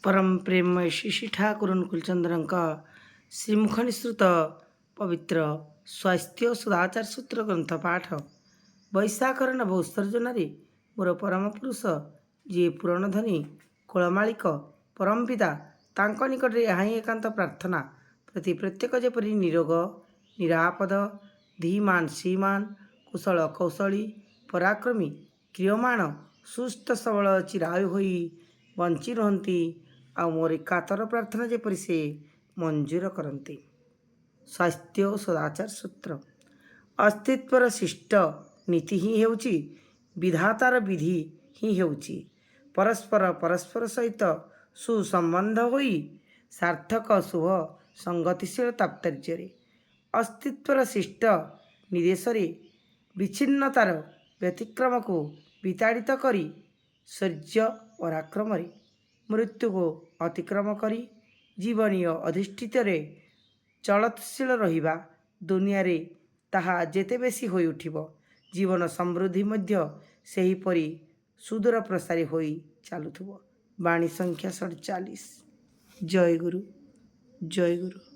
परम प्रेममय श्री ठाकुर अनुकूलचंद्र श्रीमुख निसृत पवित्र स्वास्थ्य सदाचार सूत्र ग्रंथ पाठ वैशाखर नव उत्सर्जन मोर परम पुरुष जी पुरणधनी कुलमालिक परम पिता तांक निकट में यहाँ एकांत प्रार्थना प्रति प्रत्येक जेपरी निरोग निरापद धीमान श्रीमान कुशल कौशली पराक्रमी क्रियमाण सुस्थ सबल चिरायु होई बंची रुहंती आ मोर एकातर प्रार्थना जेपरी से मंजूर करती। स्वास्थ्य और सदाचार सूत्र अस्तित्वर शिष्ट नीति ही हेउची विधातार विधि ही हेउची परस्पर सहित सुसंबंध होई सार्थक शुभ संगतिशील तात्पर्य अस्तित्वर शिष्ट निदेश विच्छिन्नतार व्यतिक्रम को विताड़ित करी शौर्य पराक्रम मृत्यु को अतिक्रम करी जीवनीय अधिष्ठित चलतशील रहिबा दुनिया रे ताहा जेते बेसी होई उठिबो जीवन समृद्धि मध्य सेहीपरि सुदूर प्रसारी होई चालुथुबो। वाणी संख्या 47। जय गुरु जय गुरु।